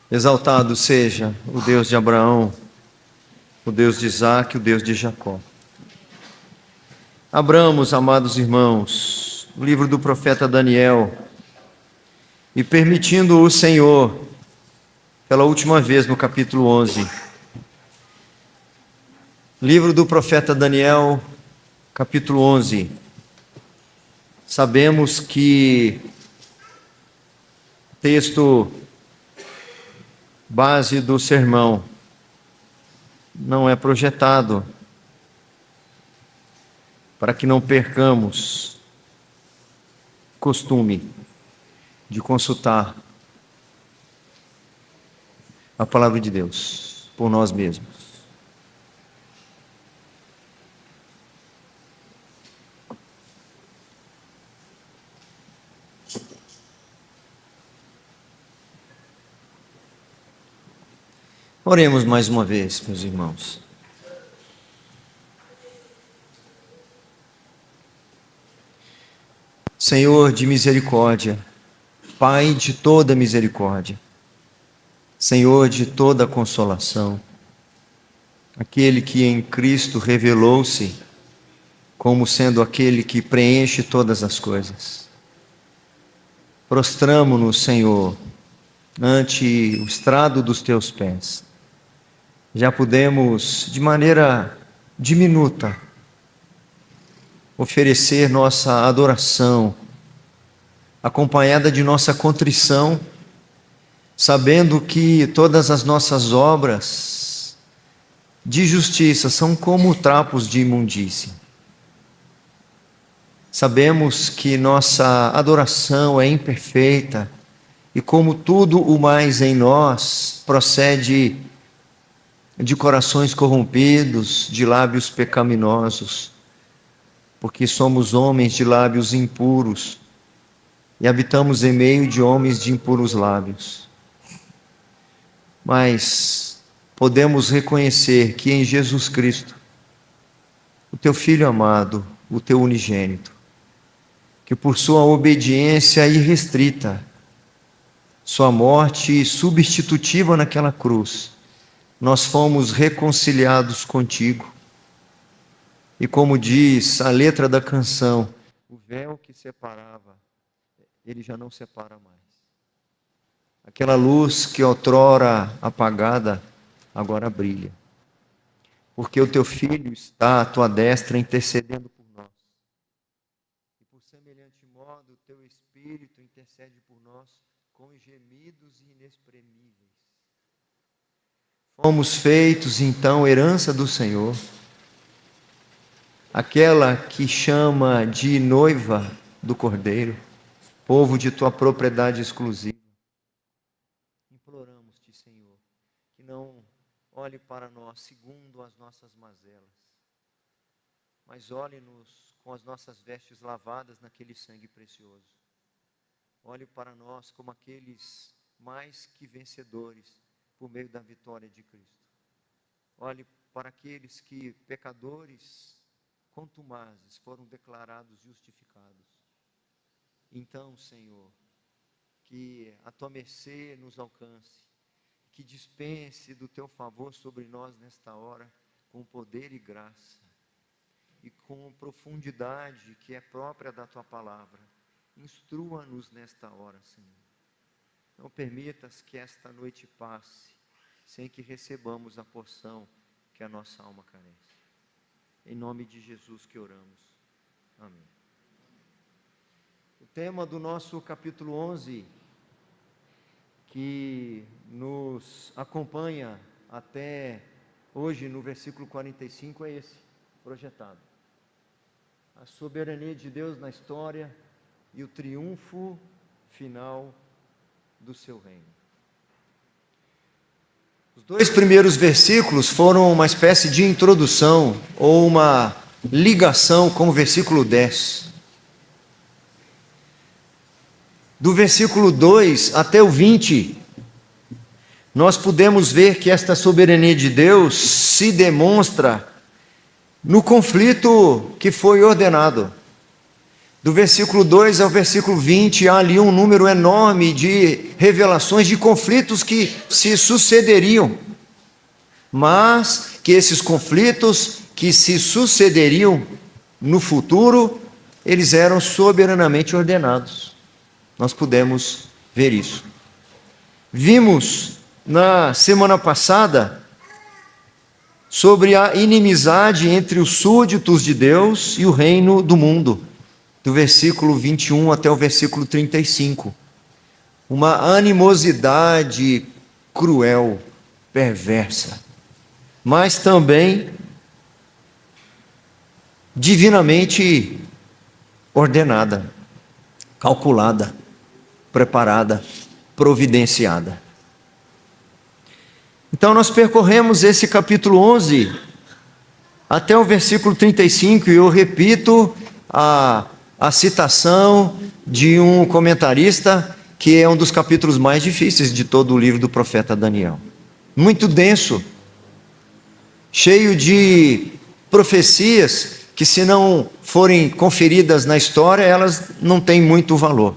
Exaltado seja o Deus de Abraão, o Deus de Isaque, o Deus de Jacó. Abramos, amados irmãos, o livro do profeta Daniel, e permitindo o Senhor, pela última vez no capítulo 11, livro do profeta Daniel, capítulo 11, sabemos que texto base do sermão não é projetado para que não percamos costume de consultar a palavra de Deus por nós mesmos. Oremos mais uma vez, meus irmãos. Senhor de misericórdia, Pai de toda misericórdia, Senhor de toda consolação, aquele que em Cristo revelou-se como sendo aquele que preenche todas as coisas. Prostramo-nos, Senhor, ante o estrado dos teus pés. Já podemos, de maneira diminuta, oferecer nossa adoração, acompanhada de nossa contrição, sabendo que todas as nossas obras de justiça são como trapos de imundície. Sabemos que nossa adoração é imperfeita e, como tudo o mais em nós, procede de corações corrompidos, de lábios pecaminosos, porque somos homens de lábios impuros e habitamos em meio de homens de impuros lábios. Mas podemos reconhecer que em Jesus Cristo, o teu Filho amado, o teu unigênito, que por sua obediência irrestrita, sua morte substitutiva naquela cruz, nós fomos reconciliados contigo. E como diz a letra da canção, o véu que separava, ele já não separa mais. Aquela luz que outrora apagada, agora brilha. Porque o teu Filho está à tua destra intercedendo por nós. E por semelhante modo, o teu Espírito intercede por nós com gemidos inexprimíveis. Fomos feitos, então, herança do Senhor, aquela que chama de noiva do Cordeiro, povo de tua propriedade exclusiva. Imploramos-te, Senhor, que não olhe para nós segundo as nossas mazelas, mas olhe-nos com as nossas vestes lavadas naquele sangue precioso. Olhe para nós como aqueles mais que vencedores por meio da vitória de Cristo. Olhe para aqueles que, pecadores contumazes, foram declarados justificados. Então, Senhor, que a tua mercê nos alcance, que dispense do teu favor sobre nós nesta hora, com poder e graça, e com profundidade que é própria da tua palavra. Instrua-nos nesta hora, Senhor. Não permitas que esta noite passe sem que recebamos a porção que a nossa alma carece. Em nome de Jesus que oramos. Amém. O tema do nosso capítulo 11, que nos acompanha até hoje no versículo 45, é esse, projetado. A soberania de Deus na história e o triunfo final do seu reino. Os dois primeiros versículos foram uma espécie de introdução ou uma ligação com o versículo 10. Do versículo 2 até o 20, nós podemos ver que esta soberania de Deus se demonstra no conflito que foi ordenado. Do versículo 2 ao versículo 20, há ali um número enorme de revelações de conflitos que se sucederiam, mas que esses conflitos que se sucederiam no futuro, eles eram soberanamente ordenados. Nós pudemos ver isso. Vimos na semana passada sobre a inimizade entre os súditos de Deus e o reino do mundo, do versículo 21 até o versículo 35. Uma animosidade cruel, perversa, mas também divinamente ordenada, calculada, preparada, providenciada. Então nós percorremos esse capítulo 11 até o versículo 35, e eu repito a citação de um comentarista que é um dos capítulos mais difíceis de todo o livro do profeta Daniel. Muito denso, cheio de profecias que, se não forem conferidas na história, elas não têm muito valor.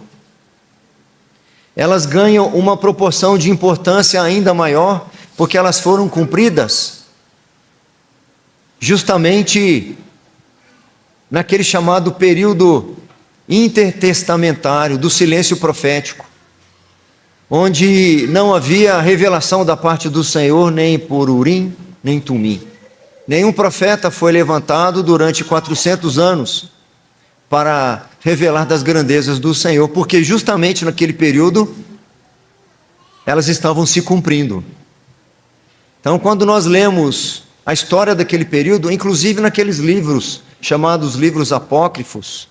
Elas ganham uma proporção de importância ainda maior, porque elas foram cumpridas justamente naquele chamado período intertestamentário do silêncio profético, onde não havia revelação da parte do Senhor nem por Urim, nem Tumim. Nenhum profeta foi levantado durante 400 anos para revelar das grandezas do Senhor, porque justamente naquele período elas estavam se cumprindo. Então, quando nós lemos a história daquele período, inclusive naqueles livros chamados livros apócrifos,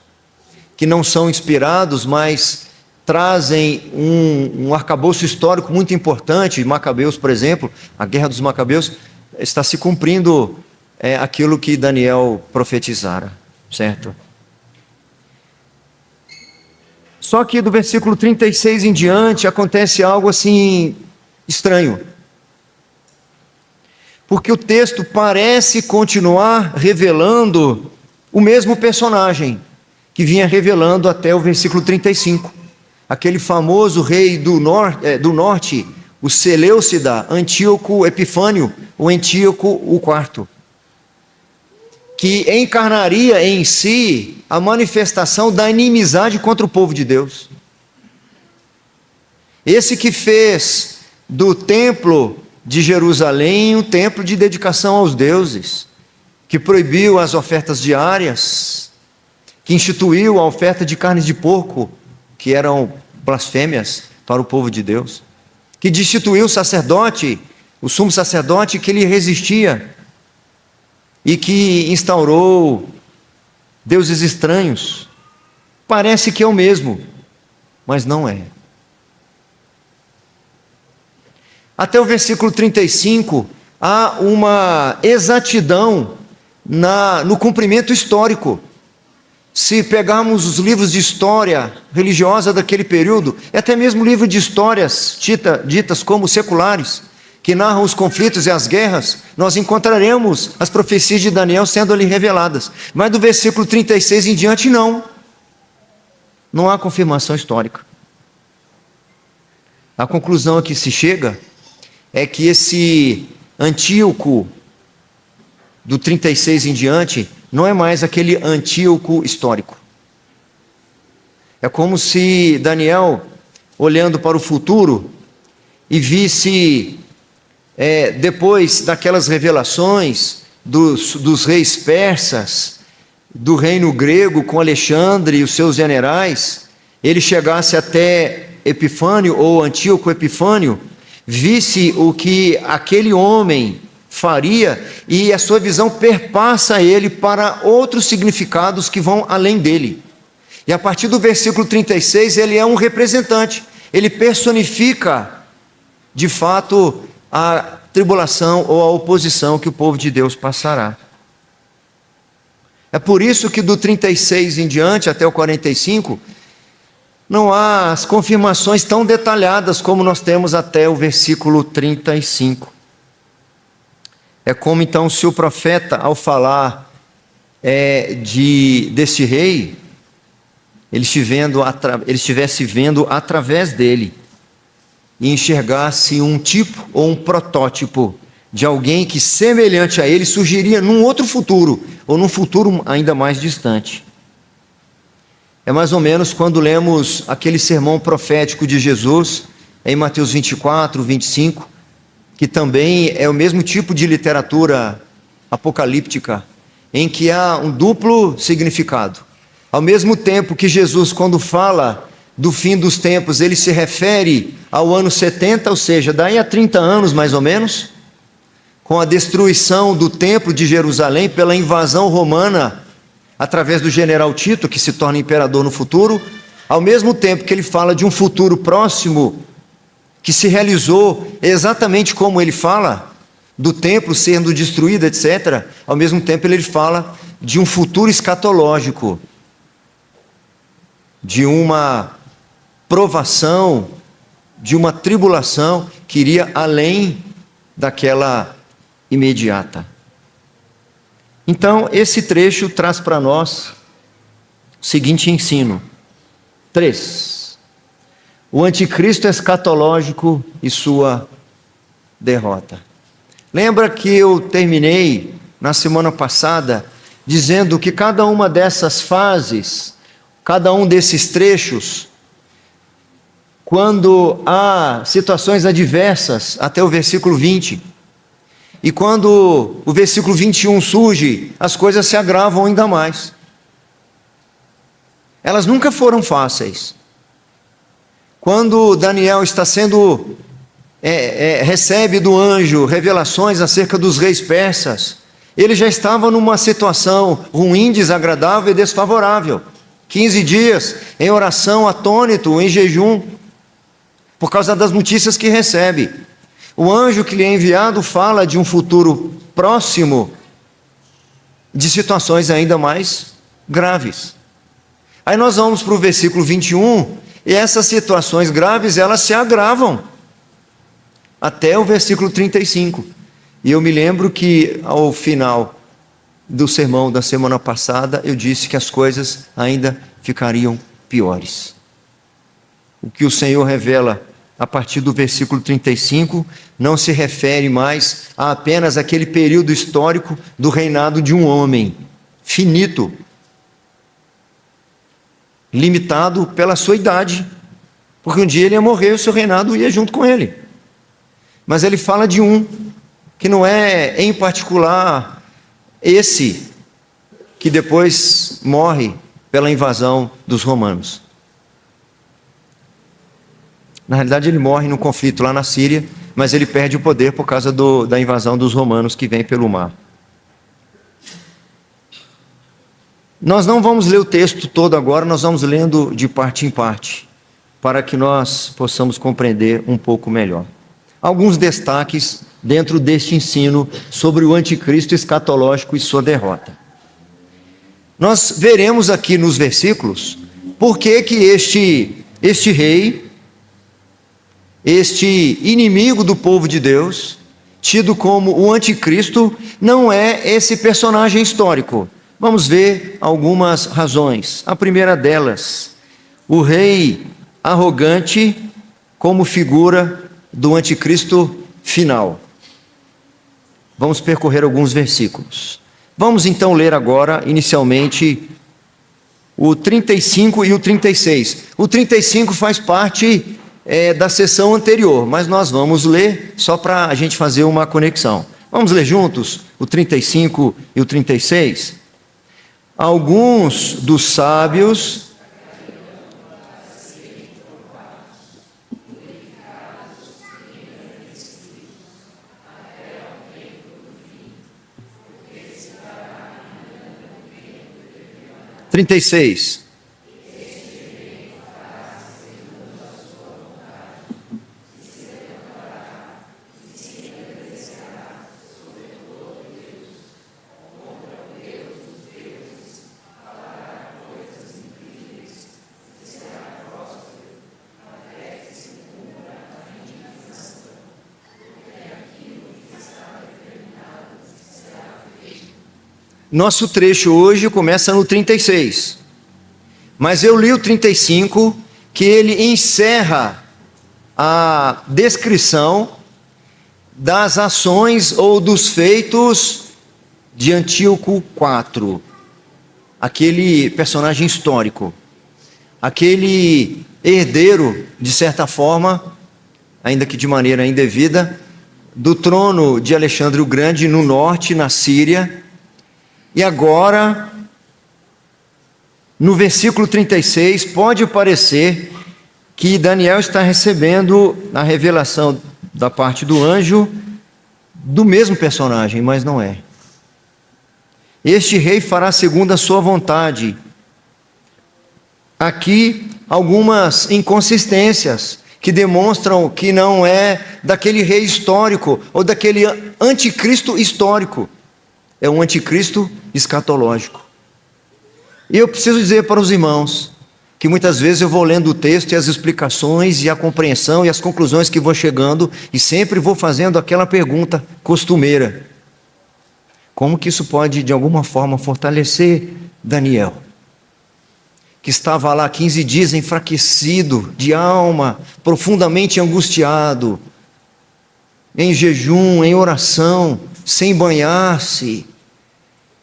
que não são inspirados, mas trazem um arcabouço histórico muito importante, Macabeus, por exemplo, a Guerra dos Macabeus, está se cumprindo aquilo que Daniel profetizara, certo? Só que do versículo 36 em diante acontece algo assim estranho, porque o texto parece continuar revelando o mesmo personagem que vinha revelando até o versículo 35. Aquele famoso rei do norte, o Seleucida, Antíoco Epifânio, ou Antíoco IV, que encarnaria em si a manifestação da inimizade contra o povo de Deus. Esse que fez do templo de Jerusalém um templo de dedicação aos deuses, que proibiu as ofertas diárias, que instituiu a oferta de carnes de porco, que eram blasfêmias para o povo de Deus, que destituiu o sacerdote, o sumo sacerdote que lhe resistia, e que instaurou deuses estranhos. Parece que é o mesmo, mas não é. Até o versículo 35, há uma exatidão no cumprimento histórico. Se pegarmos os livros de história religiosa daquele período, e até mesmo livro de histórias ditas como seculares, que narram os conflitos e as guerras, nós encontraremos as profecias de Daniel sendo ali reveladas. Mas do versículo 36 em diante, não há confirmação histórica. A conclusão a que se chega é que esse Antíoco do 36 em diante não é mais aquele Antíoco histórico. É como se Daniel, olhando para o futuro, e visse, depois daquelas revelações dos reis persas, do reino grego com Alexandre e os seus generais, ele chegasse até Epifânio, ou Antíoco Epifânio, visse o que aquele homem faria, e a sua visão perpassa ele para outros significados que vão além dele. E a partir do versículo 36, ele é um representante, ele personifica, de fato, a tribulação ou a oposição que o povo de Deus passará. É por isso que do 36 em diante até o 45, não há as confirmações tão detalhadas como nós temos até o versículo 35. É como então se o profeta, ao falar desse rei, ele estivesse vendo através dele e enxergasse um tipo ou um protótipo de alguém que, semelhante a ele, surgiria num outro futuro, ou num futuro ainda mais distante. É mais ou menos quando lemos aquele sermão profético de Jesus, em Mateus 24, 25, que também é o mesmo tipo de literatura apocalíptica, em que há um duplo significado. Ao mesmo tempo que Jesus, quando fala do fim dos tempos, ele se refere ao ano 70, ou seja, daí a 30 anos mais ou menos, com a destruição do templo de Jerusalém pela invasão romana, através do general Tito, que se torna imperador no futuro. Ao mesmo tempo que ele fala de um futuro próximo, que se realizou exatamente como ele fala, do templo sendo destruído, etc. Ao mesmo tempo ele fala de um futuro escatológico, de uma provação, de uma tribulação que iria além daquela imediata. Então, esse trecho traz para nós o seguinte ensino. 3. O anticristo escatológico e sua derrota. Lembra que eu terminei na semana passada dizendo que cada uma dessas fases, cada um desses trechos, quando há situações adversas, até o versículo 20, e quando o versículo 21 surge, as coisas se agravam ainda mais. Elas nunca foram fáceis. Quando Daniel está sendo recebe do anjo revelações acerca dos reis persas, ele já estava numa situação ruim, desagradável e desfavorável. 15 dias em oração, atônito, em jejum, por causa das notícias que recebe. O anjo que lhe é enviado fala de um futuro próximo, de situações ainda mais graves. Aí nós vamos para o versículo 21, e essas situações graves, elas se agravam, até o versículo 35. E eu me lembro que ao final do sermão da semana passada, eu disse que as coisas ainda ficariam piores. O que o Senhor revela a partir do versículo 35 não se refere mais a apenas aquele período histórico do reinado de um homem finito, limitado pela sua idade, porque um dia ele ia morrer e o seu reinado ia junto com ele. Mas ele fala de um que não é em particular esse que depois morre pela invasão dos romanos. Na realidade ele morre no conflito lá na Síria, mas ele perde o poder por causa da invasão dos romanos que vem pelo mar. Nós não vamos ler o texto todo agora, nós vamos lendo de parte em parte, para que nós possamos compreender um pouco melhor. Alguns destaques dentro deste ensino sobre o anticristo escatológico e sua derrota. Nós veremos aqui nos versículos por que este rei, este inimigo do povo de Deus, tido como o anticristo, não é esse personagem histórico. Vamos ver algumas razões. A primeira delas, o rei arrogante como figura do anticristo final. Vamos percorrer alguns versículos. Vamos então ler agora, inicialmente, o 35 e o 36. O 35 faz parte da sessão anterior, mas nós vamos ler só para a gente fazer uma conexão. Vamos ler juntos o 35 e o 36? Alguns dos sábios trinta e seis. Nosso trecho hoje começa no 36. Mas eu li o 35, que ele encerra a descrição das ações ou dos feitos de Antíoco IV, aquele personagem histórico, aquele herdeiro, de certa forma, ainda que de maneira indevida, do trono de Alexandre o Grande no norte, na Síria. E agora, no versículo 36, pode parecer que Daniel está recebendo a revelação da parte do anjo do mesmo personagem, mas não é. Este rei fará segundo a sua vontade. Aqui, algumas inconsistências que demonstram que não é daquele rei histórico ou daquele anticristo histórico. É um anticristo escatológico. E eu preciso dizer para os irmãos que muitas vezes eu vou lendo o texto e as explicações e a compreensão e as conclusões que vou chegando e sempre vou fazendo aquela pergunta costumeira: como que isso pode de alguma forma fortalecer Daniel, que estava lá 15 dias enfraquecido de alma, profundamente angustiado, em jejum, em oração, sem banhar-se,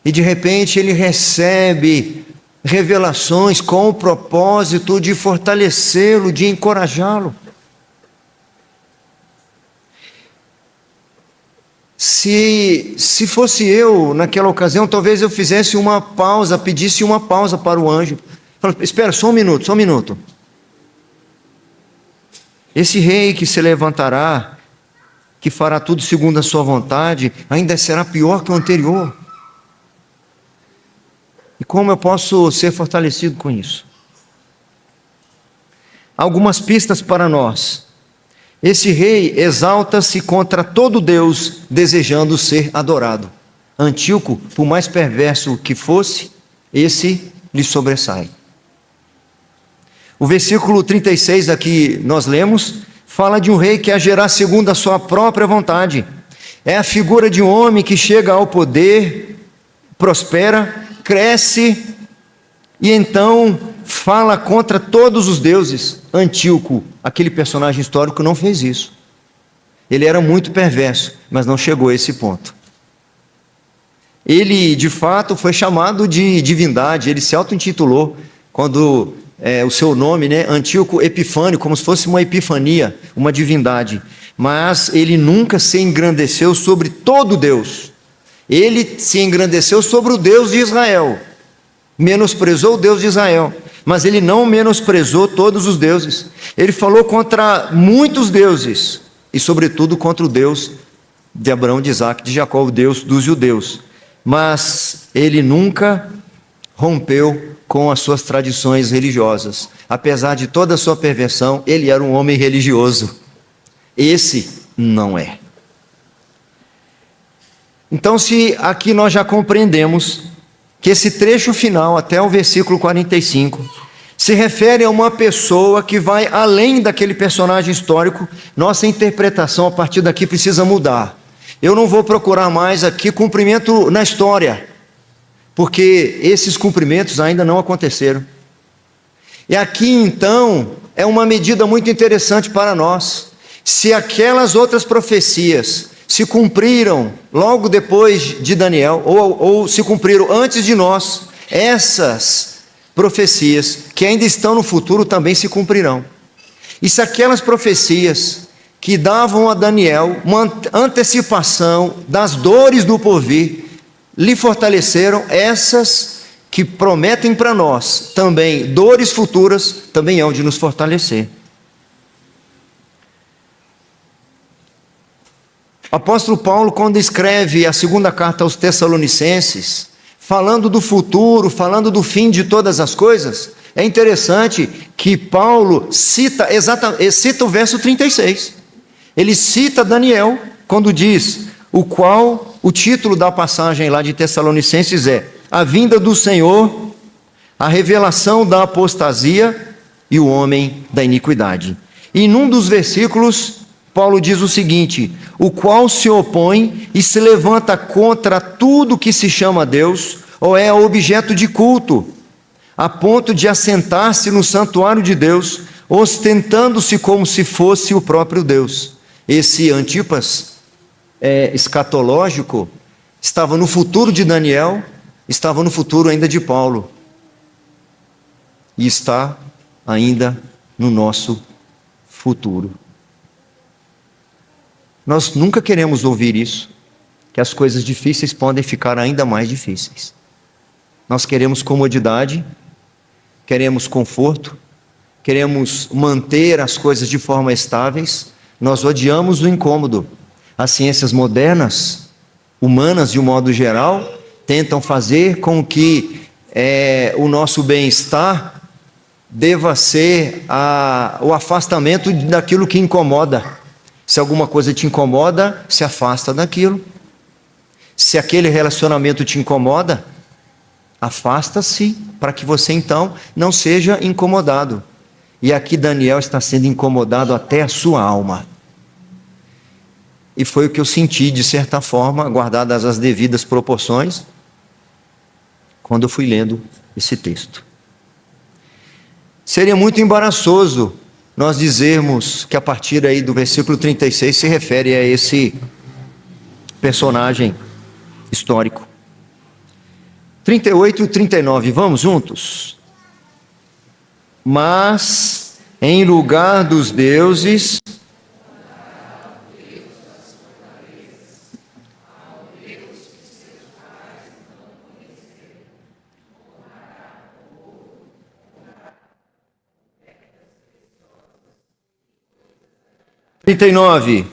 e de repente ele recebe revelações com o propósito de fortalecê-lo, de encorajá-lo. Se fosse eu naquela ocasião, talvez eu fizesse uma pausa, pedisse uma pausa para o anjo. Falasse: espera, só um minuto. Esse rei que se levantará, que fará tudo segundo a sua vontade, ainda será pior que o anterior. E como eu posso ser fortalecido com isso? Algumas pistas para nós. Esse rei exalta-se contra todo Deus, desejando ser adorado. Antíoco, por mais perverso que fosse, esse lhe sobressai. O versículo 36 aqui nós lemos, fala de um rei que agirá segundo a sua própria vontade. É a figura de um homem que chega ao poder, prospera, cresce e então fala contra todos os deuses. Antíoco, aquele personagem histórico, não fez isso. Ele era muito perverso, mas não chegou a esse ponto. Ele, de fato, foi chamado de divindade. Ele se auto-intitulou quando o seu nome, Antíoco Epifânio, como se fosse uma epifania, uma divindade. Mas ele nunca se engrandeceu sobre todo Deus. Ele se engrandeceu sobre o Deus de Israel, menosprezou o Deus de Israel, mas ele não menosprezou todos os deuses. Ele falou contra muitos deuses, e sobretudo contra o Deus de Abraão, de Isaac, de Jacó, o Deus dos judeus. Mas ele nunca rompeu com as suas tradições religiosas. Apesar de toda a sua perversão, ele era um homem religioso. Esse não é. Então, se aqui nós já compreendemos que esse trecho final, até o versículo 45, se refere a uma pessoa que vai além daquele personagem histórico, nossa interpretação a partir daqui precisa mudar. Eu não vou procurar mais aqui cumprimento na história, porque esses cumprimentos ainda não aconteceram. E aqui então é uma medida muito interessante para nós. Se aquelas outras profecias se cumpriram logo depois de Daniel, ou se cumpriram antes de nós, essas profecias que ainda estão no futuro também se cumprirão. E se aquelas profecias que davam a Daniel uma antecipação das dores do porvir, lhe fortaleceram, essas que prometem para nós também dores futuras, também hão de nos fortalecer. O apóstolo Paulo, quando escreve a segunda carta aos Tessalonicenses, falando do futuro, falando do fim de todas as coisas, é interessante que Paulo cita o verso 36. Ele cita Daniel, quando diz, o título da passagem lá de Tessalonicenses é a vinda do Senhor, a revelação da apostasia e o homem da iniquidade. E num dos versículos, Paulo diz o seguinte: o qual se opõe e se levanta contra tudo que se chama Deus, ou é objeto de culto, a ponto de assentar-se no santuário de Deus, ostentando-se como se fosse o próprio Deus. Esse Antipas escatológico estava no futuro de Daniel, estava no futuro ainda de Paulo, e está ainda no nosso futuro. Nós nunca queremos ouvir isso, que as coisas difíceis podem ficar ainda mais difíceis. Nós queremos comodidade, queremos conforto, queremos manter as coisas de forma estáveis, nós odiamos o incômodo. As ciências modernas, humanas de um modo geral, tentam fazer com que o nosso bem-estar deva ser o afastamento daquilo que incomoda. Se alguma coisa te incomoda, se afasta daquilo. Se aquele relacionamento te incomoda, afasta-se para que você então não seja incomodado. E aqui Daniel está sendo incomodado até a sua alma. E foi o que eu senti, de certa forma, guardadas as devidas proporções, quando eu fui lendo esse texto. Seria muito embaraçoso nós dizermos que a partir aí do versículo 36 se refere a esse personagem histórico. 38 e 39, vamos juntos? Mas, em lugar dos deuses, trinta e nove.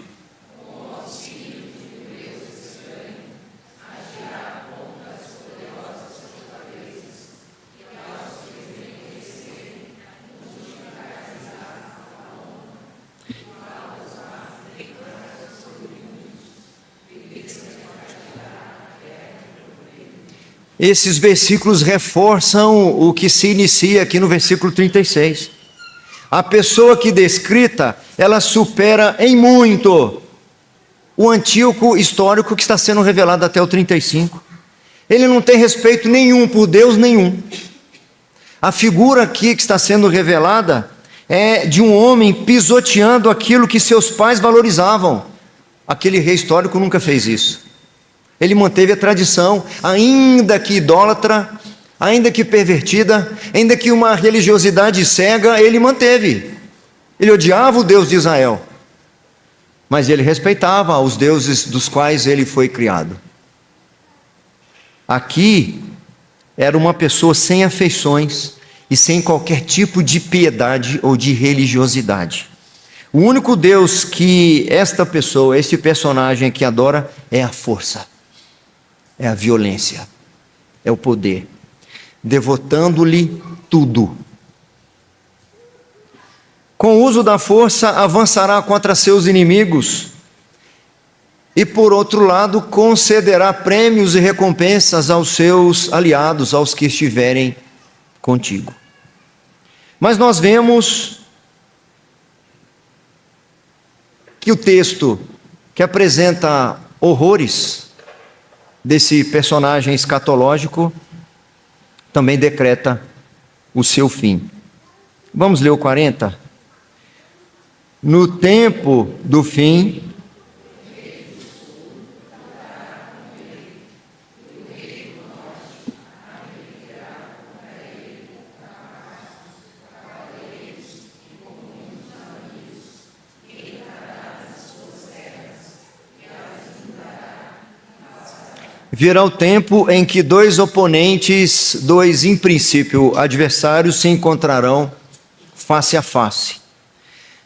Esses versículos reforçam o que se inicia aqui no versículo 36. A pessoa aqui descrita, ela supera em muito o Antíoco histórico que está sendo revelado até o 35. Ele não tem respeito nenhum por Deus nenhum. A figura aqui que está sendo revelada é de um homem pisoteando aquilo que seus pais valorizavam. Aquele rei histórico nunca fez isso. Ele manteve a tradição, ainda que idólatra, ainda que pervertida, ainda que uma religiosidade cega, ele manteve. Ele odiava o Deus de Israel, mas ele respeitava os deuses dos quais ele foi criado. Aqui era uma pessoa sem afeições e sem qualquer tipo de piedade ou de religiosidade. O único Deus que esta pessoa, este personagem aqui adora, é a força. É a violência, é o poder, devotando-lhe tudo. Com o uso da força, avançará contra seus inimigos e, por outro lado, concederá prêmios e recompensas aos seus aliados, aos que estiverem contigo. Mas nós vemos que o texto que apresenta horrores desse personagem escatológico também decreta o seu fim. Vamos ler o 40? No tempo do fim, virá o tempo em que dois oponentes, em princípio adversários, se encontrarão face a face.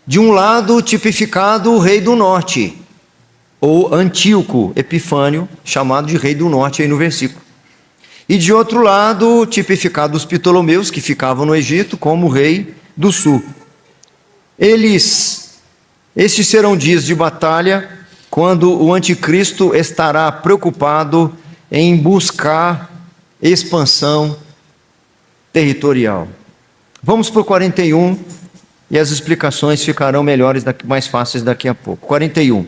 De um lado, tipificado o rei do norte, ou Antíoco Epifânio, chamado de rei do norte aí no versículo. E de outro lado, tipificado os Ptolomeus, que ficavam no Egito, como rei do sul. Estes serão dias de batalha, quando o anticristo estará preocupado em buscar expansão territorial. Vamos para o 41 e as explicações ficarão melhores, mais fáceis daqui a pouco. 41.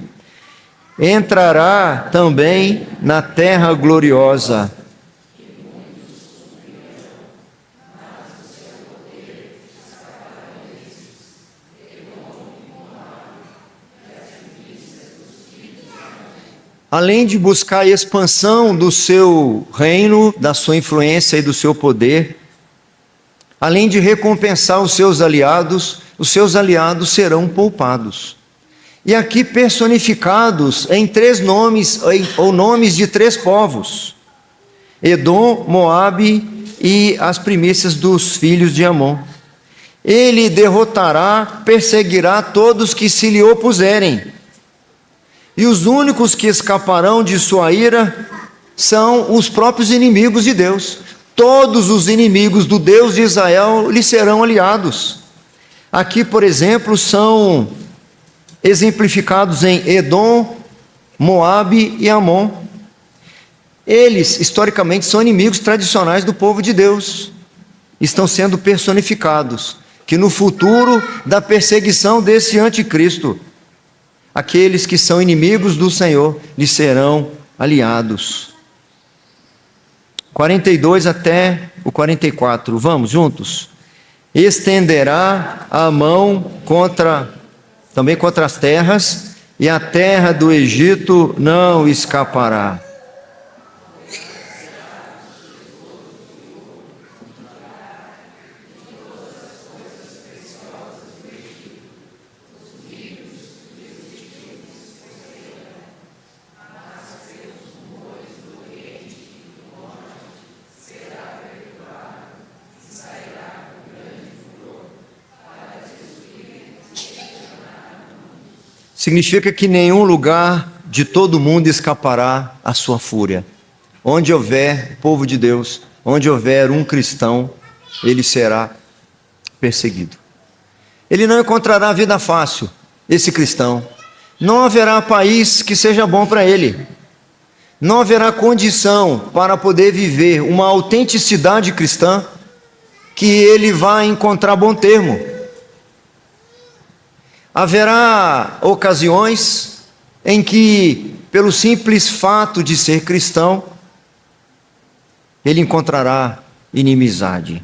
Entrará também na terra gloriosa. além de buscar a expansão do seu reino, da sua influência e do seu poder, além de recompensar os seus aliados serão poupados. E aqui personificados em 3 nomes, ou nomes de 3 povos: Edom, Moabe e as primícias dos filhos de Amon. Ele derrotará, perseguirá todos que se lhe opuserem. E os únicos que escaparão de sua ira são os próprios inimigos de Deus. Todos os inimigos do Deus de Israel lhe serão aliados. Aqui, por exemplo, são exemplificados em Edom, Moabe e Amon. Eles, historicamente, são inimigos tradicionais do povo de Deus. Estão sendo personificados, que no futuro da perseguição desse anticristo, aqueles que são inimigos do Senhor lhe serão aliados. 42 até o 44, vamos juntos. Estenderá a mão também contra as terras, e a terra do Egito não escapará. Significa que nenhum lugar de todo o mundo escapará à sua fúria. Onde houver povo de Deus, onde houver um cristão, ele será perseguido. Ele não encontrará vida fácil, esse cristão. Não haverá país que seja bom para ele. Não haverá condição para poder viver uma autenticidade cristã que ele vai encontrar bom termo. Haverá ocasiões em que, pelo simples fato de ser cristão, ele encontrará inimizade.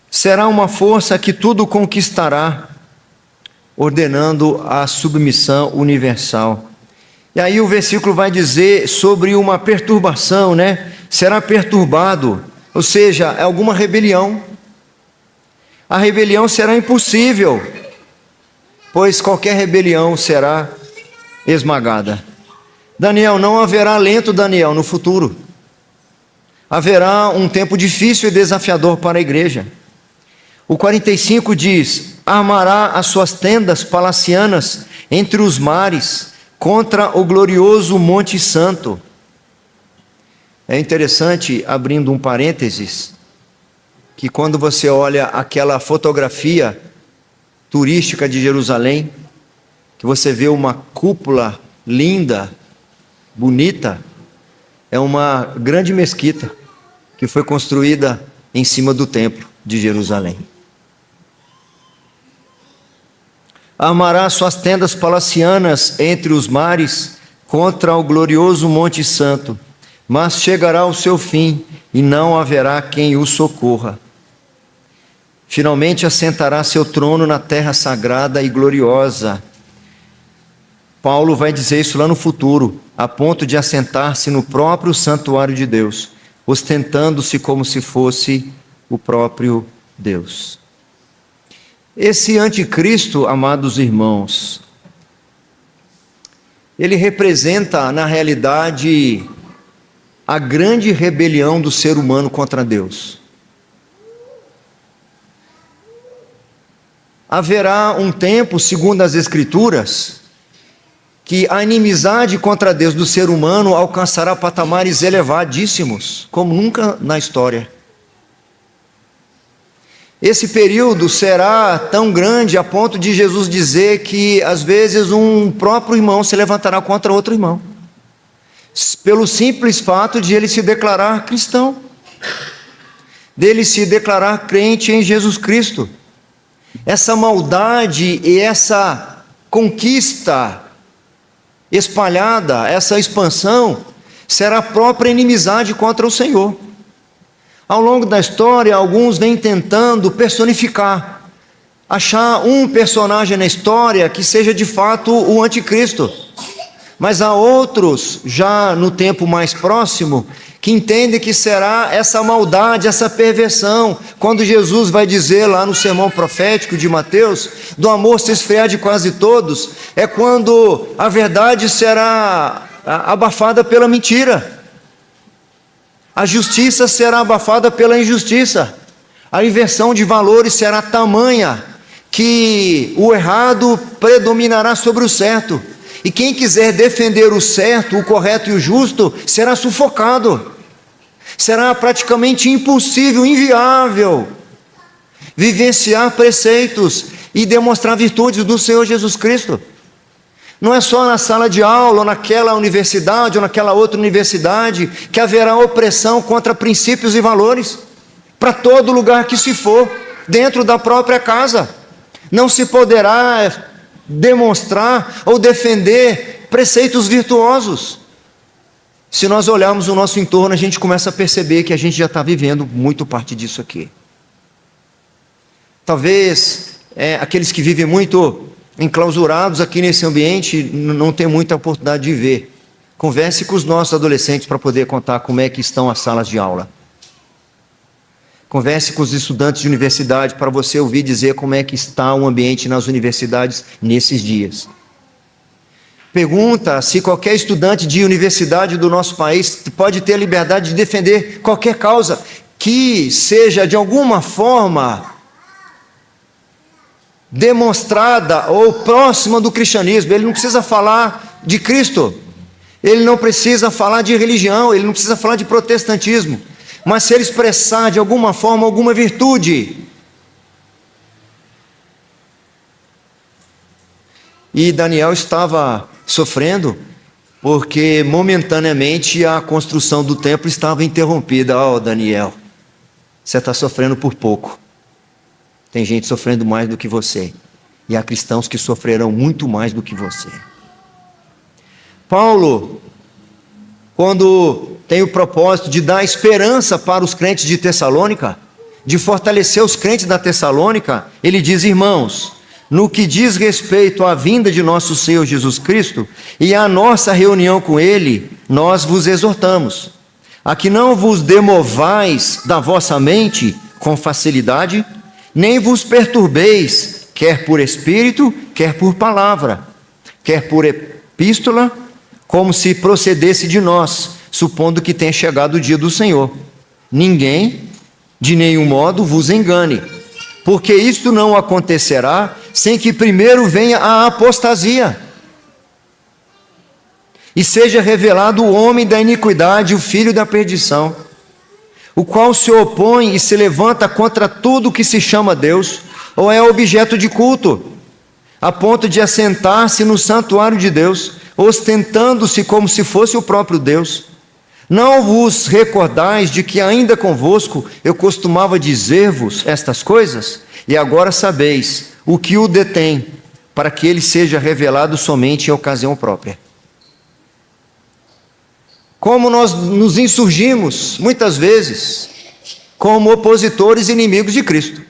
Será uma força que tudo conquistará, ordenando a submissão universal. E aí o versículo vai dizer sobre uma perturbação, né? Será perturbado, ou seja, é alguma rebelião. A rebelião será impossível, pois qualquer rebelião será esmagada. Daniel, não haverá alento, Daniel, no futuro. Haverá um tempo difícil e desafiador para a igreja. O 45 diz: armará as suas tendas palacianas entre os mares, contra o glorioso Monte Santo. É interessante, abrindo um parênteses, que quando você olha aquela fotografia turística de Jerusalém, que você vê uma cúpula linda, bonita, é uma grande mesquita que foi construída em cima do templo de Jerusalém. Armará suas tendas palacianas entre os mares contra o glorioso Monte Santo, mas chegará o seu fim e não haverá quem o socorra. Finalmente assentará seu trono na terra sagrada e gloriosa. Paulo vai dizer isso lá no futuro, a ponto de assentar-se no próprio santuário de Deus, ostentando-se como se fosse o próprio Deus. Esse anticristo, amados irmãos, ele representa, na realidade, a grande rebelião do ser humano contra Deus. Haverá um tempo, segundo as Escrituras, que a inimizade contra Deus do ser humano alcançará patamares elevadíssimos, como nunca na história. Esse período será tão grande a ponto de Jesus dizer que, às vezes, um próprio irmão se levantará contra outro irmão, pelo simples fato de ele se declarar cristão, dele se declarar crente em Jesus Cristo. Essa maldade e essa conquista espalhada, essa expansão, será a própria inimizade contra o Senhor. Ao longo da história, alguns vêm tentando personificar achar um personagem na história que seja de fato o anticristo. Mas há outros, já no tempo mais próximo, que entendem que será essa maldade, essa perversão, quando Jesus vai dizer lá no sermão profético de Mateus, do amor se esfriar de quase todos, é quando a verdade será abafada pela mentira, a justiça será abafada pela injustiça, a inversão de valores será tamanha que o errado predominará sobre o certo, e quem quiser defender o certo, o correto e o justo, será sufocado. Será praticamente impossível, inviável, vivenciar preceitos e demonstrar virtudes do Senhor Jesus Cristo. Não é só na sala de aula, ou naquela universidade, ou naquela outra universidade, que haverá opressão contra princípios e valores. Para todo lugar que se for, dentro da própria casa, não se poderá demonstrar ou defender preceitos virtuosos. Se nós olharmos o nosso entorno, a gente começa a perceber que a gente já está vivendo muito parte disso aqui. Talvez aqueles que vivem muito enclausurados aqui nesse ambiente não tenham muita oportunidade de ver. Converse com os nossos adolescentes para poder contar como é que estão as salas de aula. Converse com os estudantes de universidade para você ouvir dizer como é que está o ambiente nas universidades nesses dias. Pergunta se qualquer estudante de universidade do nosso país pode ter a liberdade de defender qualquer causa que seja de alguma forma demonstrada ou próxima do cristianismo. Ele não precisa falar de Cristo, ele não precisa falar de religião, ele não precisa falar de protestantismo, mas se ele expressar de alguma forma alguma virtude. E Daniel estava sofrendo porque momentaneamente a construção do templo estava interrompida. Daniel, você está sofrendo por pouco. Tem gente sofrendo mais do que você, e há cristãos que sofrerão muito mais do que você. Paulo, quando tem o propósito de dar esperança para os crentes de Tessalônica, de fortalecer os crentes da Tessalônica, ele diz: irmãos, no que diz respeito à vinda de nosso Senhor Jesus Cristo e à nossa reunião com Ele, nós vos exortamos, a que não vos demovais da vossa mente com facilidade, nem vos perturbeis, quer por espírito, quer por palavra, quer por epístola, como se procedesse de nós, supondo que tenha chegado o dia do Senhor. Ninguém, de nenhum modo, vos engane, porque isto não acontecerá sem que primeiro venha a apostasia, e seja revelado o homem da iniquidade, o filho da perdição, o qual se opõe e se levanta contra tudo que se chama Deus, ou é objeto de culto, a ponto de assentar-se no santuário de Deus, ostentando-se como se fosse o próprio Deus. Não vos recordais de que ainda convosco eu costumava dizer-vos estas coisas? E agora sabeis o que o detém, para que ele seja revelado somente em ocasião própria. Como nós nos insurgimos, muitas vezes, como opositores e inimigos de Cristo.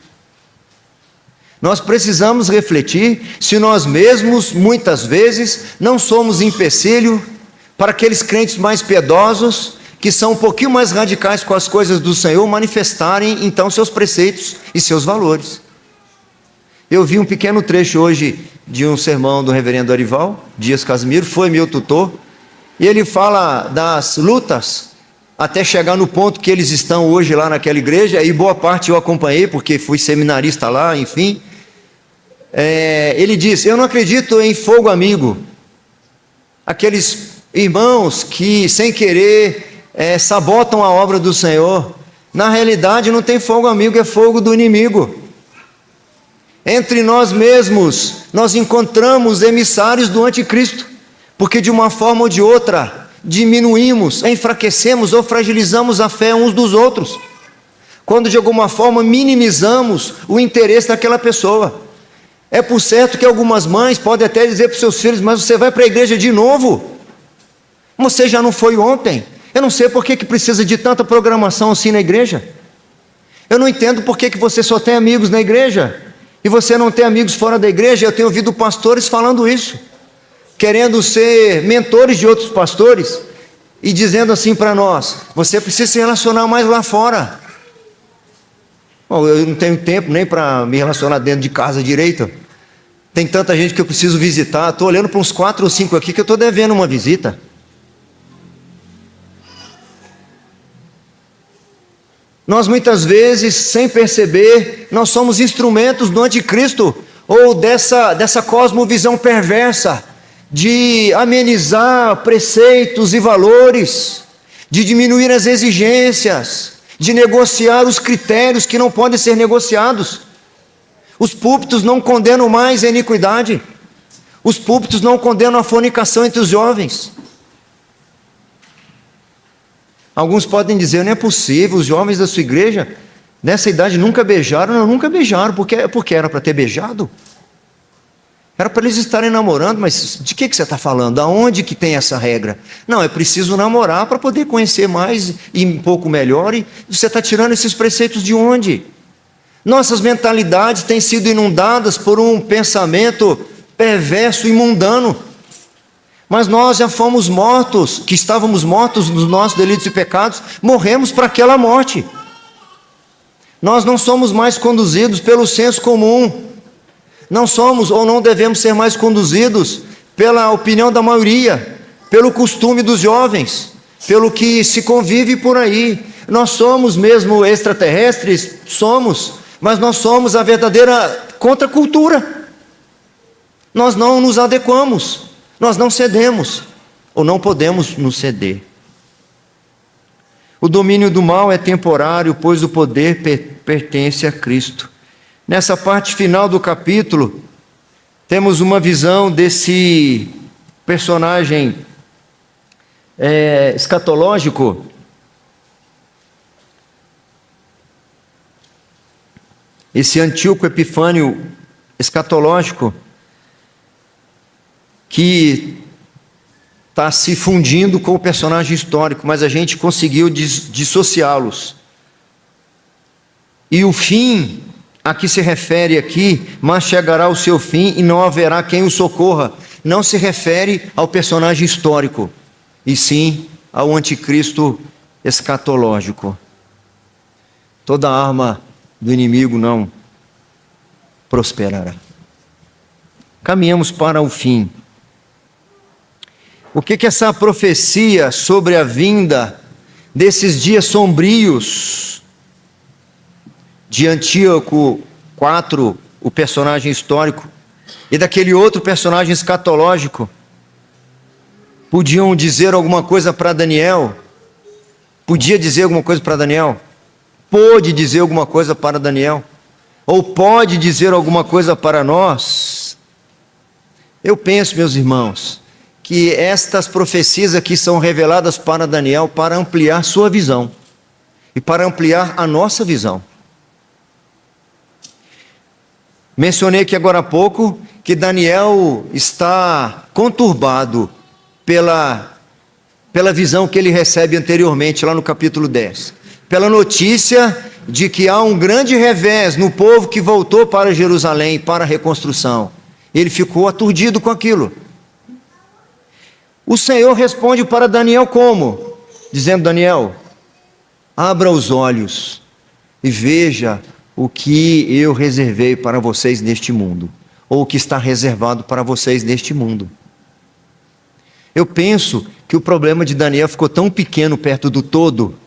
Nós precisamos refletir se nós mesmos, muitas vezes, não somos empecilho para aqueles crentes mais piedosos, que são um pouquinho mais radicais com as coisas do Senhor, manifestarem então seus preceitos e seus valores. Eu vi um pequeno trecho hoje de um sermão do reverendo Arival Dias Casimiro, foi meu tutor, e ele fala das lutas até chegar no ponto que eles estão hoje lá naquela igreja, e boa parte eu acompanhei, porque fui seminarista lá, enfim. Ele diz: eu não acredito em fogo amigo, aqueles irmãos que sem querer sabotam a obra do Senhor. Na realidade não tem fogo amigo, é fogo do inimigo. Entre nós mesmos nós encontramos emissários do anticristo, porque de uma forma ou de outra diminuímos, enfraquecemos ou fragilizamos a fé uns dos outros, quando de alguma forma minimizamos o interesse daquela pessoa. É por certo que algumas mães podem até dizer para os seus filhos: mas você vai para a igreja de novo? Você já não foi ontem? Eu não sei por que precisa de tanta programação assim na igreja. Eu não entendo por que você só tem amigos na igreja. E você não tem amigos fora da igreja? Eu tenho ouvido pastores falando isso, querendo ser mentores de outros pastores e dizendo assim para nós: você precisa se relacionar mais lá fora. Bom, eu não tenho tempo nem para me relacionar dentro de casa direito. Tem tanta gente que eu preciso visitar. Estou olhando para uns 4 ou 5 aqui que eu estou devendo uma visita. Nós muitas vezes, sem perceber, nós somos instrumentos do anticristo, ou dessa cosmovisão perversa, de amenizar preceitos e valores, de diminuir as exigências, de negociar os critérios que não podem ser negociados. Os púlpitos não condenam mais a iniquidade, os púlpitos não condenam a fornicação entre os jovens. Alguns podem dizer: não é possível, os jovens da sua igreja, nessa idade, nunca beijaram. Não, nunca beijaram, porque era para ter beijado. Era para eles estarem namorando. Mas de que você está falando? Aonde que tem essa regra? Não, é preciso namorar para poder conhecer mais e um pouco melhor. E você está tirando esses preceitos de onde? Nossas mentalidades têm sido inundadas por um pensamento perverso e mundano. Mas nós já fomos mortos, que estávamos mortos nos nossos delitos e pecados, morremos para aquela morte. Nós não somos mais conduzidos pelo senso comum. Não somos ou não devemos ser mais conduzidos pela opinião da maioria, pelo costume dos jovens, pelo que se convive por aí. Nós somos mesmo extraterrestres? Somos, mas nós somos a verdadeira contracultura. Nós não nos adequamos. Nós não cedemos, ou não podemos nos ceder. O domínio do mal é temporário, pois o poder pertence a Cristo. Nessa parte final do capítulo, temos uma visão desse personagem escatológico, esse Antíoco Epifânio escatológico, que está se fundindo com o personagem histórico, mas a gente conseguiu dissociá-los. E o fim a que se refere aqui: mas chegará o seu fim e não haverá quem o socorra, não se refere ao personagem histórico, e sim ao anticristo escatológico. Toda arma do inimigo não prosperará. Caminhamos para o fim. O que essa profecia sobre a vinda desses dias sombrios de Antíoco IV, o personagem histórico, e daquele outro personagem escatológico, podiam dizer alguma coisa para Daniel? Podia dizer alguma coisa para Daniel? Pôde dizer alguma coisa para Daniel? Ou pode dizer alguma coisa para nós? Eu penso, meus irmãos, que estas profecias aqui são reveladas para Daniel para ampliar sua visão e para ampliar a nossa visão. Mencionei aqui agora há pouco que Daniel está conturbado pela visão que ele recebe anteriormente, lá no capítulo 10. Pela notícia de que há um grande revés no povo que voltou para Jerusalém, para a reconstrução. Ele ficou aturdido com aquilo. O Senhor responde para Daniel como? Dizendo: Daniel, abra os olhos e veja o que eu reservei para vocês neste mundo, ou o que está reservado para vocês neste mundo. Eu penso que o problema de Daniel ficou tão pequeno perto do todo,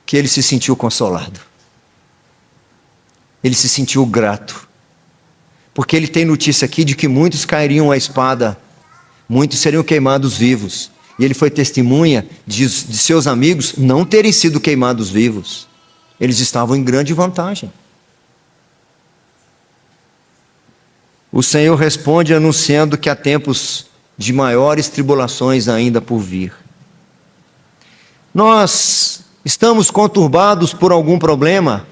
que ele se sentiu consolado. Ele se sentiu grato, porque ele tem notícia aqui de que muitos cairiam à espada, muitos seriam queimados vivos, e ele foi testemunha de seus amigos não terem sido queimados vivos. Eles estavam em grande vantagem. O Senhor responde anunciando que há tempos de maiores tribulações ainda por vir. Nós estamos conturbados por algum problema?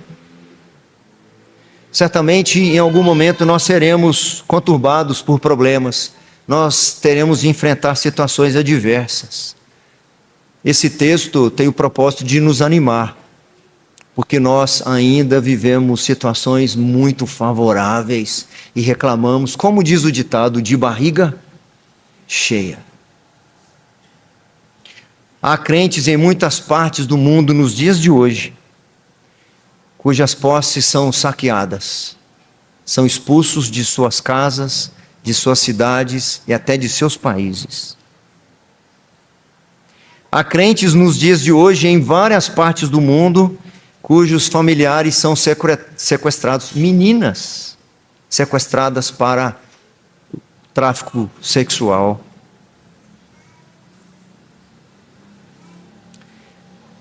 Certamente em algum momento nós seremos conturbados por problemas. Nós teremos de enfrentar situações adversas. Esse texto tem o propósito de nos animar, porque nós ainda vivemos situações muito favoráveis e reclamamos, como diz o ditado, de barriga cheia. Há crentes em muitas partes do mundo nos dias de hoje, cujas posses são saqueadas, são expulsos de suas casas, de suas cidades e até de seus países. Há crentes nos dias de hoje em várias partes do mundo, cujos familiares são sequestrados, meninas sequestradas para tráfico sexual.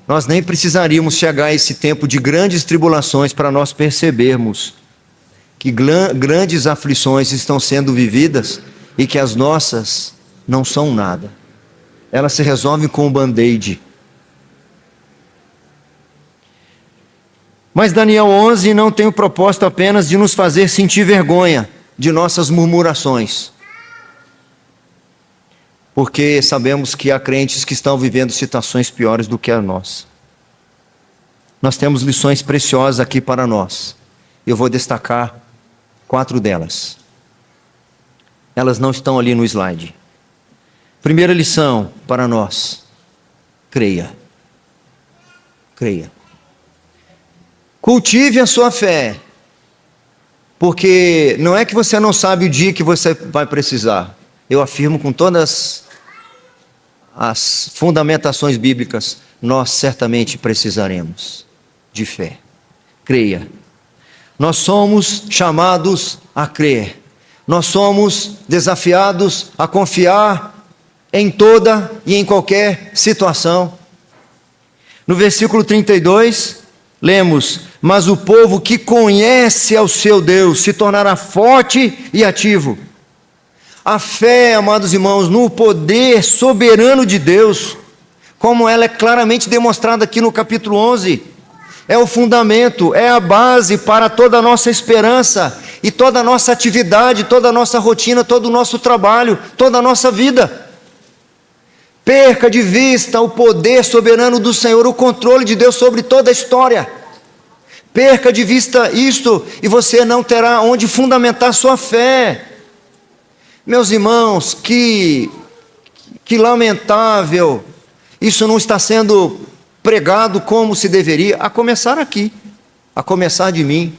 Nós nem precisaríamos chegar a esse tempo de grandes tribulações para nós percebermos que grandes aflições estão sendo vividas e que as nossas não são nada. Elas se resolvem com um band-aid. Mas Daniel 11 não tem o propósito apenas de nos fazer sentir vergonha de nossas murmurações. Porque sabemos que há crentes que estão vivendo situações piores do que a nossa. Nós temos lições preciosas aqui para nós. Eu vou destacar 4 delas. Elas não estão ali no slide. Primeira lição para nós: creia. Creia. Cultive a sua fé, porque não é que você não sabe o dia que você vai precisar. Eu afirmo com todas as fundamentações bíblicas, nós certamente precisaremos de fé. Creia. Nós somos chamados a crer. Nós somos desafiados a confiar em toda e em qualquer situação. No versículo 32, lemos: mas o povo que conhece ao seu Deus se tornará forte e ativo. A fé, amados irmãos, no poder soberano de Deus, como ela é claramente demonstrada aqui no capítulo 11, é o fundamento, é a base para toda a nossa esperança e toda a nossa atividade, toda a nossa rotina, todo o nosso trabalho, toda a nossa vida. Perca de vista o poder soberano do Senhor, o controle de Deus sobre toda a história. Perca de vista isto e você não terá onde fundamentar sua fé. Meus irmãos, que lamentável, isso não está sendo pregado como se deveria, a começar aqui, a começar de mim.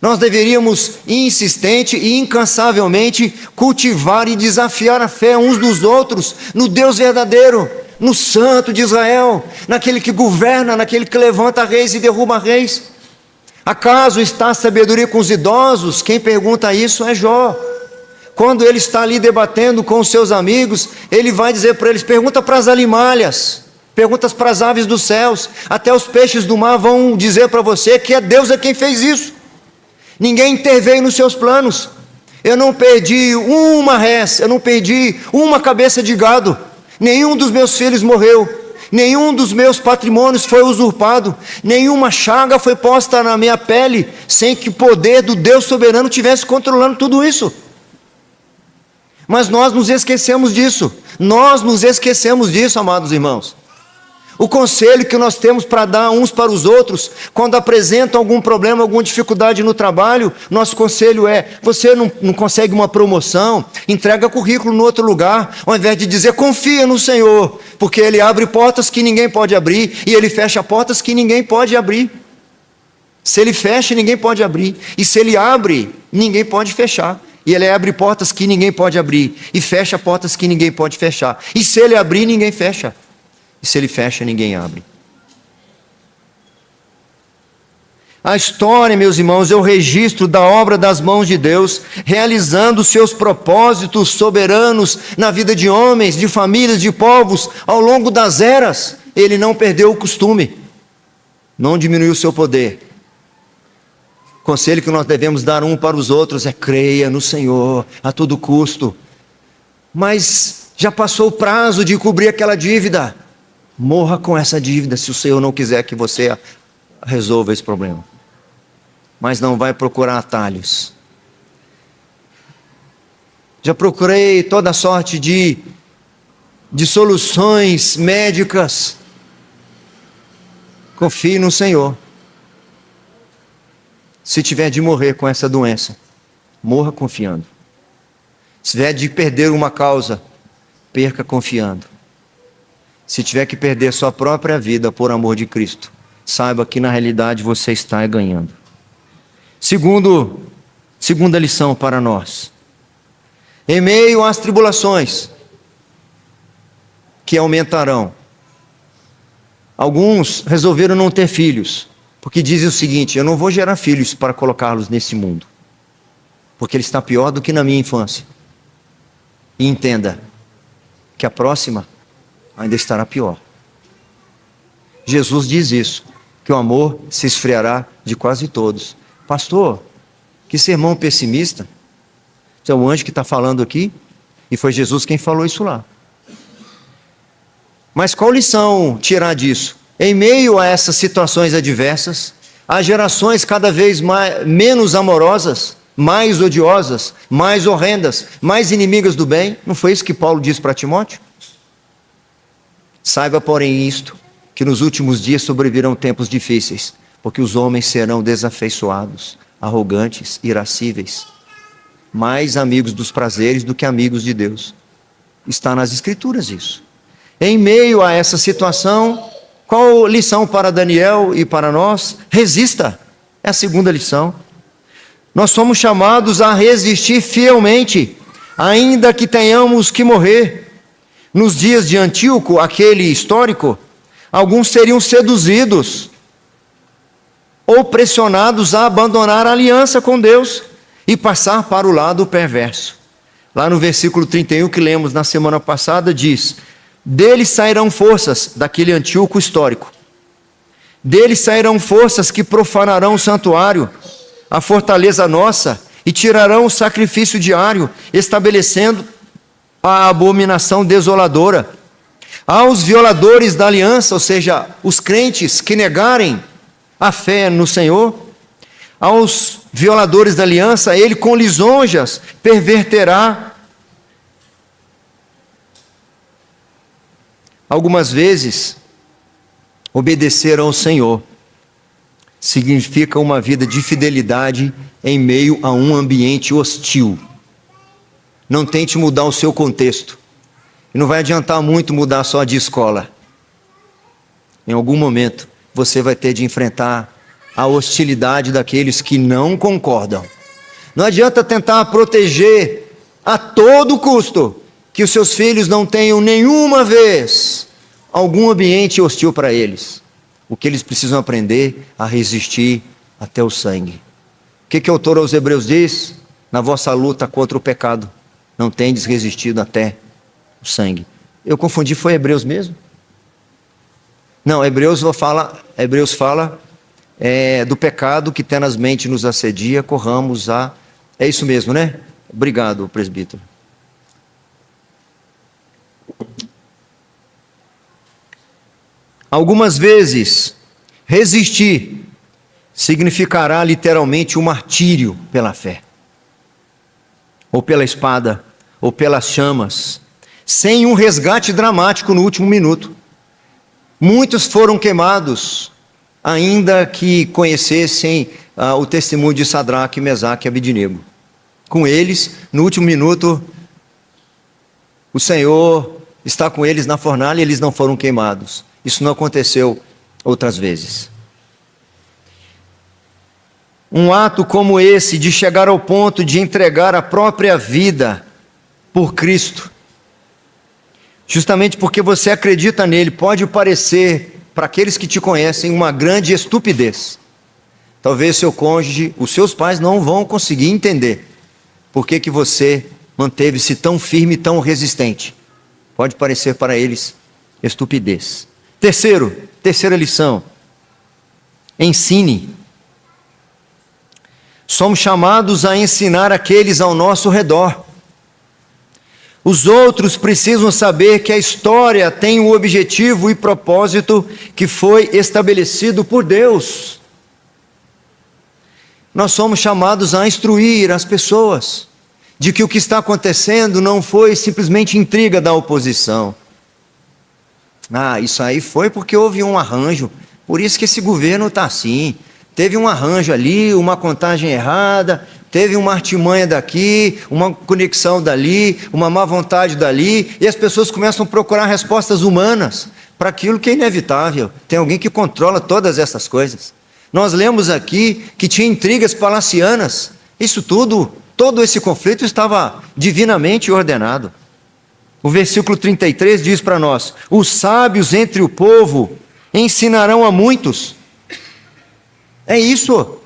Nós deveríamos insistente e incansavelmente cultivar e desafiar a fé uns dos outros no Deus verdadeiro, no Santo de Israel, naquele que governa, naquele que levanta reis e derruba reis. Acaso está a sabedoria com os idosos? Quem pergunta isso é Jó. Quando ele está ali debatendo com os seus amigos, ele vai dizer para eles: pergunta para as alimálias, perguntas para as aves dos céus, até os peixes do mar vão dizer para você que é Deus quem fez isso. Ninguém interveio nos seus planos. Eu não perdi uma res, eu não perdi uma cabeça de gado, nenhum dos meus filhos morreu, nenhum dos meus patrimônios foi usurpado, nenhuma chaga foi posta na minha pele, sem que o poder do Deus soberano estivesse controlando tudo isso. Mas nós nos esquecemos disso, amados irmãos. O conselho que nós temos para dar uns para os outros, quando apresentam algum problema, alguma dificuldade no trabalho, nosso conselho é: você não consegue uma promoção, entrega currículo no outro lugar, ao invés de dizer confia no Senhor, porque Ele abre portas que ninguém pode abrir, e Ele fecha portas que ninguém pode abrir. Se Ele fecha, ninguém pode abrir, e se Ele abre, ninguém pode fechar. E Ele abre portas que ninguém pode abrir, e fecha portas que ninguém pode fechar. E se Ele abrir, ninguém fecha. E se Ele fecha, ninguém abre. A história, meus irmãos, é o registro da obra das mãos de Deus, realizando os seus propósitos soberanos na vida de homens, de famílias, de povos, ao longo das eras. Ele não perdeu o costume, não diminuiu o seu poder. O conselho que nós devemos dar um para os outros é: creia no Senhor a todo custo. Mas já passou o prazo de cobrir aquela dívida. Morra com essa dívida se o Senhor não quiser que você resolva esse problema. Mas não vai procurar atalhos. Já procurei toda sorte de soluções médicas. Confie no Senhor. Se tiver de morrer com essa doença, morra confiando. Se tiver de perder uma causa, perca confiando. Se tiver que perder sua própria vida por amor de Cristo, saiba que na realidade você está ganhando. Segunda lição para nós. Em meio às tribulações que aumentarão, alguns resolveram não ter filhos, porque dizem o seguinte: eu não vou gerar filhos para colocá-los nesse mundo, porque ele está pior do que na minha infância. E entenda que a próxima ainda estará pior. Jesus diz isso, que o amor se esfriará de quase todos. Pastor, que sermão pessimista. É o anjo que está falando aqui, e foi Jesus quem falou isso lá. Mas qual lição tirar disso? Em meio a essas situações adversas, há gerações cada vez menos amorosas, mais odiosas, mais horrendas, mais inimigas do bem. Não foi isso que Paulo disse para Timóteo? Saiba, porém, isto, que nos últimos dias sobrevirão tempos difíceis, porque os homens serão desafeiçoados, arrogantes, irascíveis, mais amigos dos prazeres do que amigos de Deus. Está nas Escrituras isso. Em meio a essa situação, qual lição para Daniel e para nós? Resista. É a segunda lição. Nós somos chamados a resistir fielmente, ainda que tenhamos que morrer. Nos dias de Antíoco, aquele histórico, alguns seriam seduzidos ou pressionados a abandonar a aliança com Deus e passar para o lado perverso. Lá no versículo 31 que lemos na semana passada diz: deles sairão forças, daquele Antíoco histórico, deles sairão forças que profanarão o santuário, a fortaleza nossa, e tirarão o sacrifício diário, estabelecendo a abominação desoladora. Aos violadores da aliança, ou seja, os crentes que negarem a fé no Senhor, aos violadores da aliança, ele com lisonjas perverterá. Algumas vezes, obedecer ao Senhor significa uma vida de fidelidade em meio a um ambiente hostil. Não tente mudar o seu contexto. E não vai adiantar muito mudar só de escola. Em algum momento, você vai ter de enfrentar a hostilidade daqueles que não concordam. Não adianta tentar proteger a todo custo que os seus filhos não tenham nenhuma vez algum ambiente hostil para eles. O que eles precisam aprender a resistir até o sangue. O que o autor aos Hebreus diz? Na vossa luta contra o pecado, não tendes resistido até o sangue. Eu confundi, foi Hebreus mesmo? Não, Hebreus fala do pecado que tenazmente nos assedia, corramos a... É isso mesmo, né? Obrigado, presbítero. Algumas vezes, resistir significará literalmente um martírio pela fé, ou pela espada, ou pelas chamas, sem um resgate dramático no último minuto. Muitos foram queimados, ainda que conhecessem o testemunho de Sadraque, Mesaque e Abednego. Com eles, no último minuto, o Senhor está com eles na fornalha e eles não foram queimados. Isso não aconteceu outras vezes. Um ato como esse, de chegar ao ponto de entregar a própria vida por Cristo, justamente porque você acredita nele, pode parecer, para aqueles que te conhecem, uma grande estupidez. Talvez seu cônjuge, os seus pais não vão conseguir entender por que você manteve-se tão firme, tão resistente. Pode parecer para eles estupidez. Terceira lição. Ensine. Somos chamados a ensinar aqueles ao nosso redor. Os outros precisam saber que a história tem um objetivo e propósito que foi estabelecido por Deus. Nós somos chamados a instruir as pessoas de que o que está acontecendo não foi simplesmente intriga da oposição. Isso aí foi porque houve um arranjo, por isso que esse governo está assim. teve um arranjo ali, uma contagem errada, teve uma artimanha daqui, uma conexão dali, uma má vontade dali, e as pessoas começam a procurar respostas humanas para aquilo que é inevitável. Tem alguém que controla todas essas coisas. Nós lemos aqui que tinha intrigas palacianas. Isso tudo, todo esse conflito estava divinamente ordenado. O versículo 33 diz para nós: os sábios entre o povo ensinarão a muitos. É isso.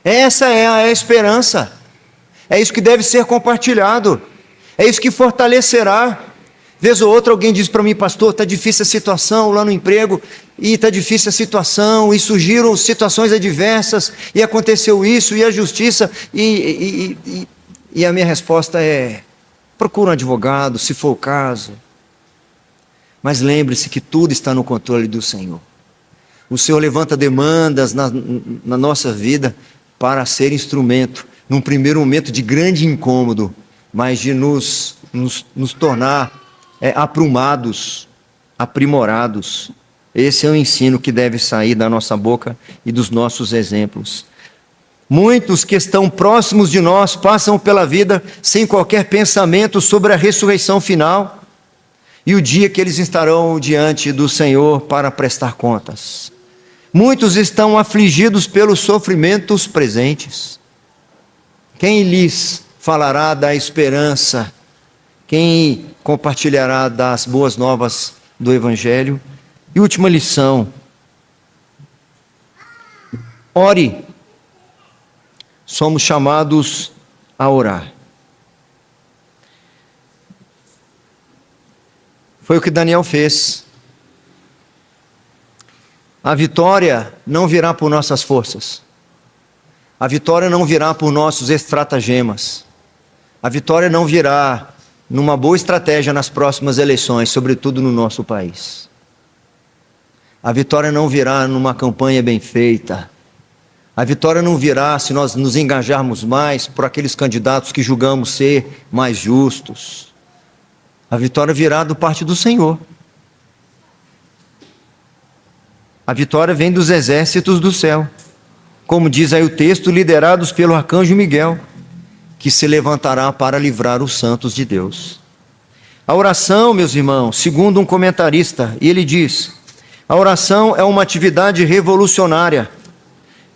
Essa é a esperança. É isso que deve ser compartilhado. É isso que fortalecerá. Vez ou outra alguém diz para mim: pastor, está difícil a situação lá no emprego, e está difícil a situação, e surgiram situações adversas, e aconteceu isso, e a justiça, e a minha resposta é: procura um advogado, se for o caso. Mas lembre-se que tudo está no controle do Senhor. O Senhor levanta demandas na nossa vida para ser instrumento, num primeiro momento de grande incômodo, mas de nos tornar aprumados, aprimorados. Esse é o ensino que deve sair da nossa boca e dos nossos exemplos. Muitos que estão próximos de nós passam pela vida sem qualquer pensamento sobre a ressurreição final e o dia que eles estarão diante do Senhor para prestar contas. Muitos estão afligidos pelos sofrimentos presentes. Quem lhes falará da esperança? Quem compartilhará das boas novas do Evangelho? E última lição: ore. Somos chamados a orar. Foi o que Daniel fez. A vitória não virá por nossas forças. A vitória não virá por nossos estratagemas. A vitória não virá numa boa estratégia nas próximas eleições, sobretudo no nosso país. A vitória não virá numa campanha bem feita. A vitória não virá se nós nos engajarmos mais por aqueles candidatos que julgamos ser mais justos. A vitória virá do parte do Senhor. A vitória vem dos exércitos do céu. Como diz aí o texto, liderados pelo arcanjo Miguel, que se levantará para livrar os santos de Deus. A oração, meus irmãos, segundo um comentarista, ele diz: a oração é uma atividade revolucionária,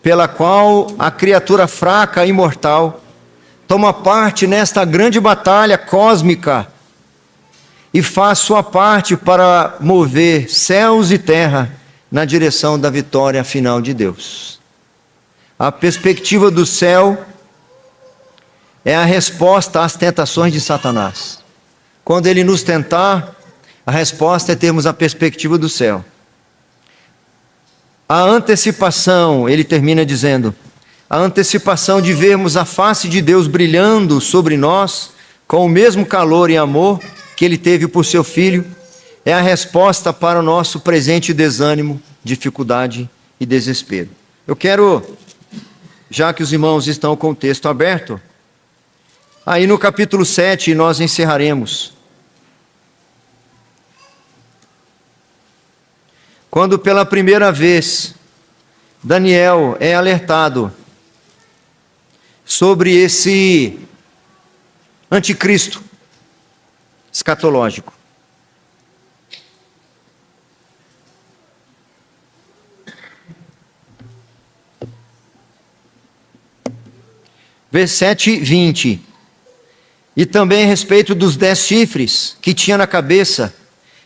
pela qual a criatura fraca e imortal toma parte nesta grande batalha cósmica e faz sua parte para mover céus e terra na direção da vitória final de Deus. A perspectiva do céu é a resposta às tentações de Satanás. Quando ele nos tentar, a resposta é termos a perspectiva do céu. A antecipação, ele termina dizendo, a antecipação de vermos a face de Deus brilhando sobre nós, com o mesmo calor e amor que ele teve por seu Filho, é a resposta para o nosso presente desânimo, dificuldade e desespero. Eu quero, já que os irmãos estão com o texto aberto, aí no capítulo 7 nós encerraremos. Quando pela primeira vez Daniel é alertado sobre esse anticristo escatológico. Versículo 20. E também a respeito dos 10 chifres que tinha na cabeça,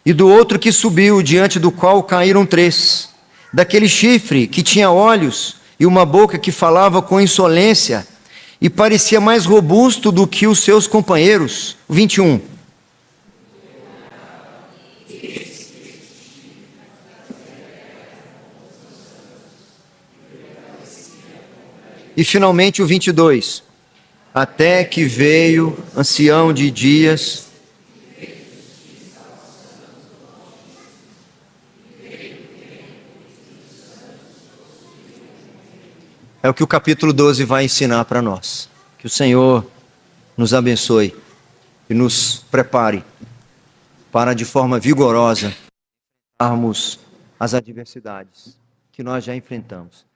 e do outro que subiu, diante do qual caíram 3. Daquele chifre que tinha olhos e uma boca que falava com insolência, e parecia mais robusto do que os seus companheiros. 21. E finalmente o 22. Até que veio ancião de dias, é o que o capítulo 12 vai ensinar para nós. Que o Senhor nos abençoe e nos prepare para, de forma vigorosa, enfrentarmos as adversidades que nós já enfrentamos.